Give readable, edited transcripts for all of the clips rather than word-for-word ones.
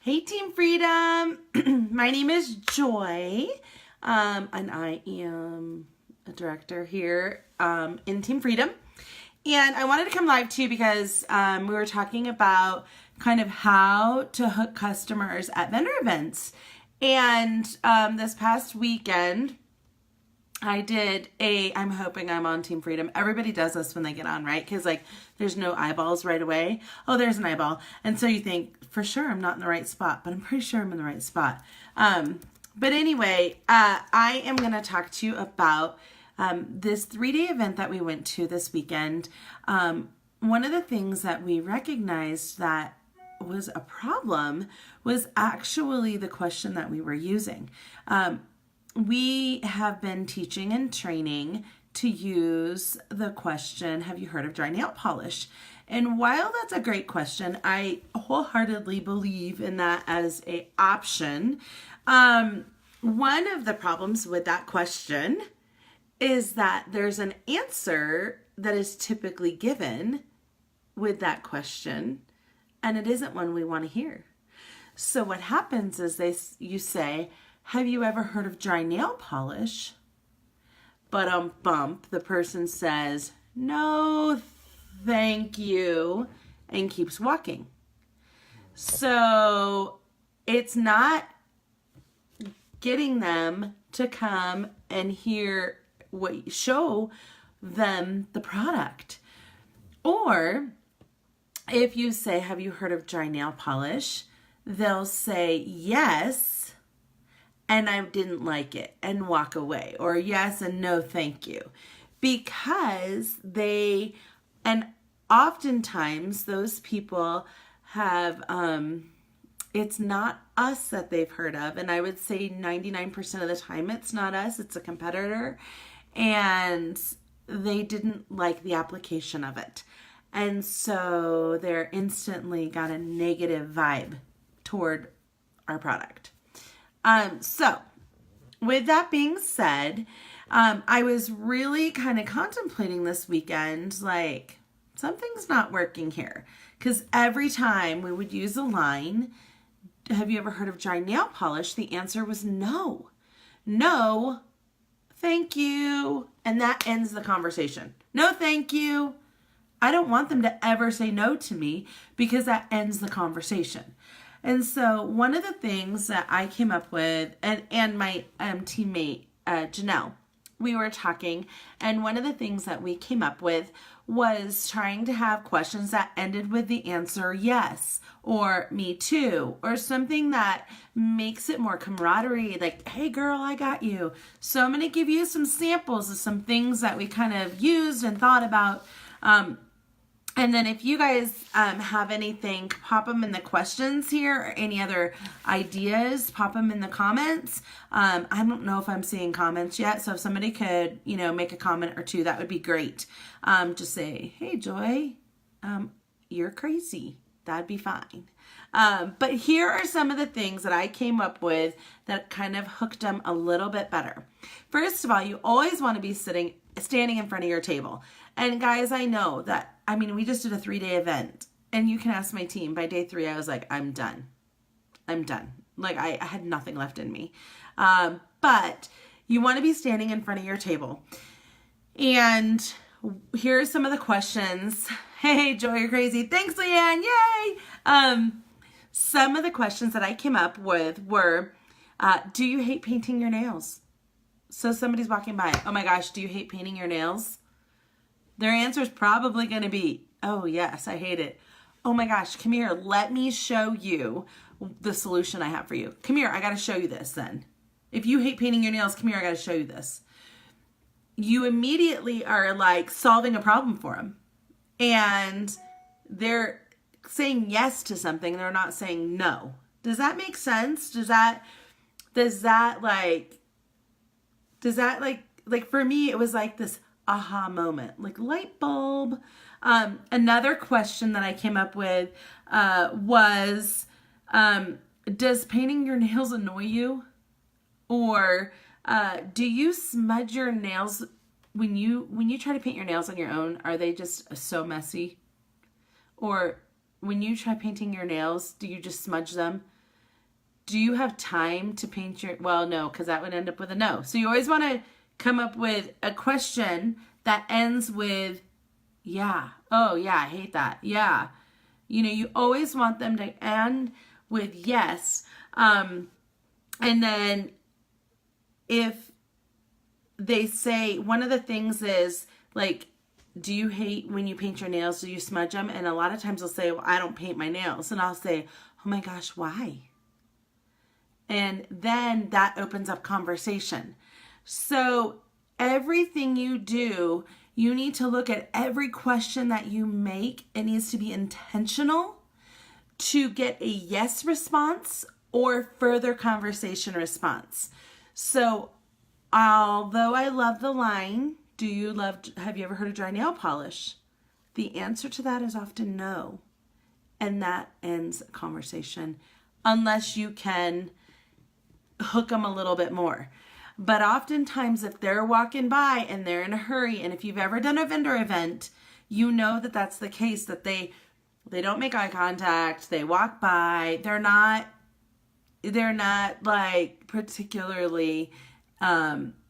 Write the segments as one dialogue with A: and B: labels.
A: Hey, Team Freedom. My name is Joy, and I am a director here in Team Freedom. And I wanted to come live to you because we were talking about kind of how to hook customers at vendor events. And this past weekend, I'm hoping I'm on Team Freedom. Everybody does this when they get on, right? Because there's no eyeballs right away. Oh, there's an eyeball. And so you think, for sure, I'm not in the right spot, but I'm pretty sure I'm in the right spot. But anyway, I am going to talk to you about this 3-day event that we went to this weekend. One of the things that we recognized that was a problem was actually the question that we were using. We have been teaching and training to use the question, have you heard of dry nail polish? And while that's a great question, I wholeheartedly believe in that as an option. One of the problems with that question is that there's an answer that is typically given with that question, and it isn't one we want to hear. So what happens is you say, have you ever heard of dry nail polish? But the person says, no, thank you, and keeps walking. So it's not getting them to come and show them the product. Or if you say, have you heard of dry nail polish? They'll say yes, and I didn't like it, and walk away, or yes and no thank you, because and oftentimes those people have it's not us that they've heard of, and I would say 99% of the time it's not us, it's a competitor, and they didn't like the application of it, and so they're instantly got a negative vibe toward our product. So with that being said, I was really kind of contemplating this weekend, something's not working here. Because every time we would use a line, have you ever heard of dry nail polish? The answer was no. No, thank you. And that ends the conversation. No, thank you. I don't want them to ever say no to me because that ends the conversation. And so one of the things that I came up with, and my teammate, Janelle, we were talking, and one of the things that we came up with was trying to have questions that ended with the answer yes, or me too, or something that makes it more camaraderie, like, hey girl, I got you. So I'm going to give you some samples of some things that we kind of used and thought about. And then if you guys have anything, pop them in the questions here, or any other ideas, pop them in the comments. I don't know if I'm seeing comments yet, so if somebody could, make a comment or two, that would be great. Just say, hey, Joy, you're crazy. That'd be fine. But here are some of the things that I came up with that kind of hooked them a little bit better. First of all, you always want to be standing in front of your table. And guys, I know that, we just did a 3-day event, and you can ask my team. By day 3, I was like, I'm done. I had nothing left in me. But you want to be standing in front of your table. And here are some of the questions. Hey, Joy, you're crazy. Thanks, Leanne. Yay! Some of the questions that I came up with were, do you hate painting your nails? So somebody's walking by. Oh my gosh, do you hate painting your nails? Their answer is probably going to be, oh yes, I hate it. Oh my gosh, come here. Let me show you the solution I have for you. Come here. I got to show you this then. If you hate painting your nails, come here. I got to show you this. You immediately are solving a problem for them. And they're saying yes to something. They're not saying no. Does that make sense? Does that for me, it was this aha moment, light bulb. Another question that I came up with was, does painting your nails annoy you? Or do you smudge your nails when you try to paint your nails on your own? Are they just so messy? Or when you try painting your nails, do you just smudge them? do you have time to paint your, well, no, because that would end up with a no. So you always want to come up with a question that ends with, yeah, oh yeah, I hate that, yeah. You know, you always want them to end with yes. And then if they say, one of the things is like, do you hate when you paint your nails? Do you smudge them? And a lot of times they'll say, well, I don't paint my nails. And I'll say, oh my gosh, why? And then that opens up conversation. So everything you do, you need to look at every question that you make. It needs to be intentional to get a yes response or further conversation response. So although I love the line, have you ever heard of dry nail polish? The answer to that is often no. And that ends a conversation unless you can hook them a little bit more. But oftentimes if they're walking by and they're in a hurry, and if you've ever done a vendor event, you know that that's the case, that they don't make eye contact, they walk by, they're not like particularly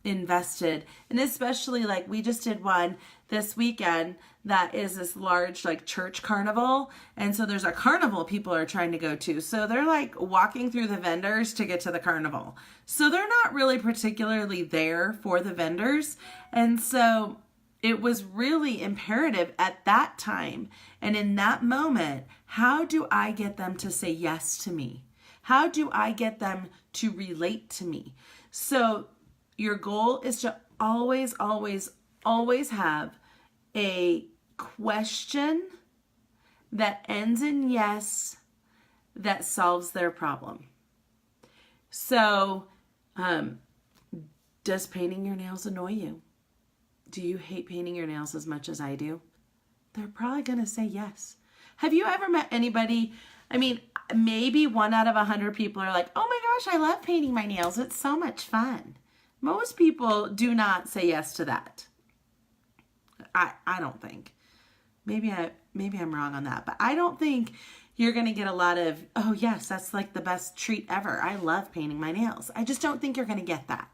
A: invested. And especially like we just did one this weekend that is this large like church carnival, and so there's a carnival people are trying to go to, so they're like walking through the vendors to get to the carnival, so they're not really particularly there for the vendors. And so it was really imperative at that time and in that moment, how do I get them to say yes to me? How do I get them to relate to me? So your goal is to always, always, always have a question that ends in yes that solves their problem. So, does painting your nails annoy you? Do you hate painting your nails as much as I do? They're probably going to say yes. Have you ever met anybody? I mean, maybe 1 out of 100 people are like, oh my gosh, I love painting my nails. It's so much fun. Most people do not say yes to that. I don't think. Maybe I'm wrong on that, but I don't think you're going to get a lot of, oh yes, that's like the best treat ever. I love painting my nails. I just don't think you're going to get that.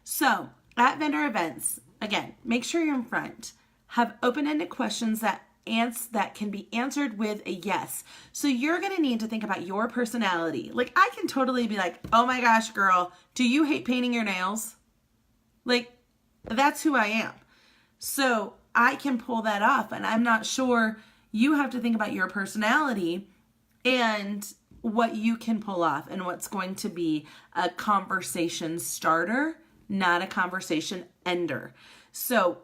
A: So at vendor events, again, make sure you're in front. Have open-ended questions that can be answered with a yes. So you're going to need to think about your personality. Like I can totally be like, oh my gosh, girl, do you hate painting your nails? Like that's who I am. So I can pull that off, and I'm not sure. You have to think about your personality and what you can pull off and what's going to be a conversation starter, not a conversation ender. So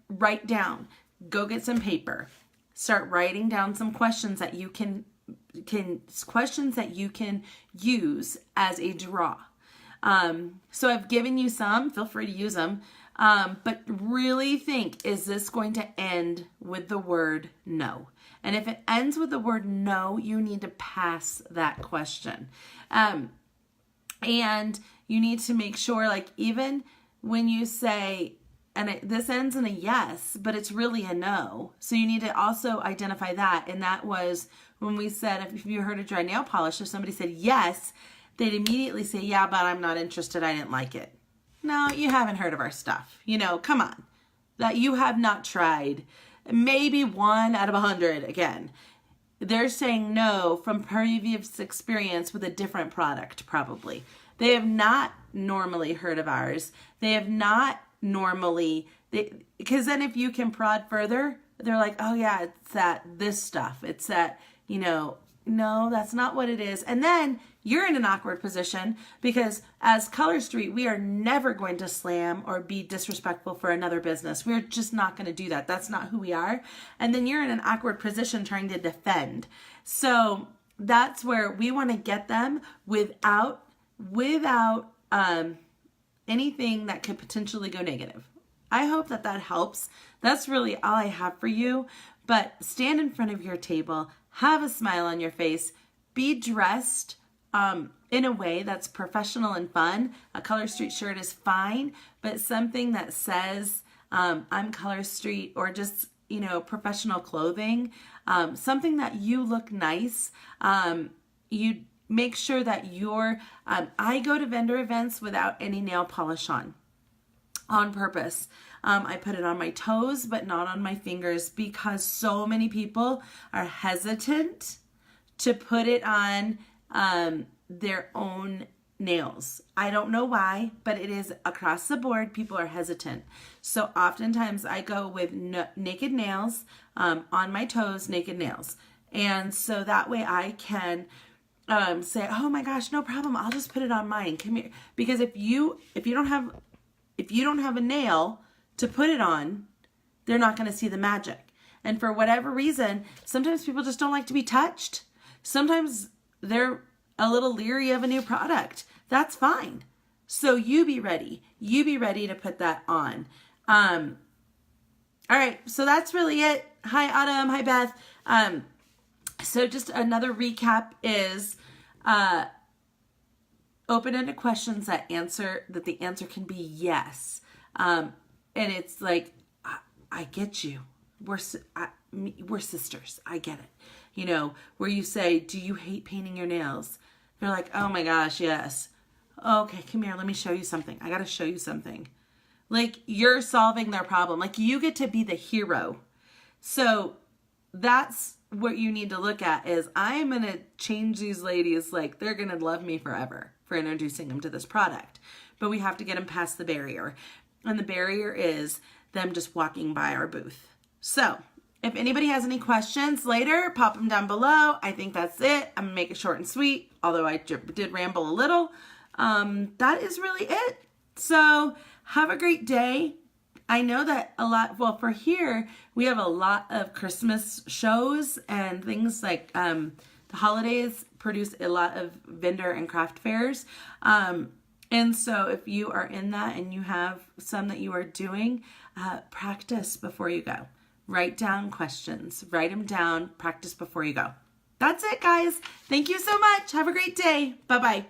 A: write down, go get some paper, start writing down some questions that you can use as a draw. So I've given you some, feel free to use them. But really think, is this going to end with the word no? And if it ends with the word no, you need to pass that question. And you need to make sure, like, even when you say, this ends in a yes, but it's really a no. So you need to also identify that. And that was when we said, if you heard of dry nail polish, if somebody said yes, they'd immediately say, yeah, but I'm not interested. I didn't like it. No, you haven't heard of our stuff. You know, come on. That you have not tried. Maybe 1 out of 100 again. They're saying no from previous experience with a different product, probably. They have not normally heard of ours. They have not normally, because then if you can prod further, they're like, oh yeah, it's this stuff. It's that, no, that's not what it is. And then you're in an awkward position because as Color Street, we are never going to slam or be disrespectful for another business. We're just not going to do that. That's not who we are. And then you're in an awkward position trying to defend. So that's where we want to get them without anything that could potentially go negative. I hope that helps. That's really all I have for you. But stand in front of your table, have a smile on your face, be dressed in a way that's professional and fun. A Color Street shirt is fine, but something that says I'm Color Street, or just, professional clothing, something that you look nice. You make sure that I go to vendor events without any nail polish on purpose. I put it on my toes, but not on my fingers, because so many people are hesitant to put it on their own nails. I don't know why, but it is across the board. People are hesitant. So oftentimes I go with naked nails, on my toes, naked nails. And so that way I can say, oh my gosh, no problem. I'll just put it on mine. Come here. Because if you don't have a nail to put it on, they're not going to see the magic. And for whatever reason, sometimes people just don't like to be touched. Sometimes they're a little leery of a new product. That's fine. So you be ready. You be ready to put that on. All right. So that's really it. Hi, Autumn. Hi, Beth. So just another recap is open-ended questions that the answer can be yes. And it's like, I get you. We're sisters. I get it. You know, where you say, do you hate painting your nails? They're like, oh my gosh, yes. Okay, come here. Let me show you something. I got to show you something. Like, you're solving their problem. Like, you get to be the hero. So that's what you need to look at is, I'm going to change these ladies. Like, they're going to love me forever for introducing them to this product. But we have to get them past the barrier. And the barrier is them just walking by our booth. So if anybody has any questions later, pop them down below. I think that's it. I'm going to make it short and sweet, although I did ramble a little. That is really it. So have a great day. I know that for here, we have a lot of Christmas shows and things like the holidays produce a lot of vendor and craft fairs. And so if you are in that and you have some that you are doing, practice before you go. Write down questions. Write them down. Practice before you go. That's it, guys. Thank you so much. Have a great day. Bye-bye.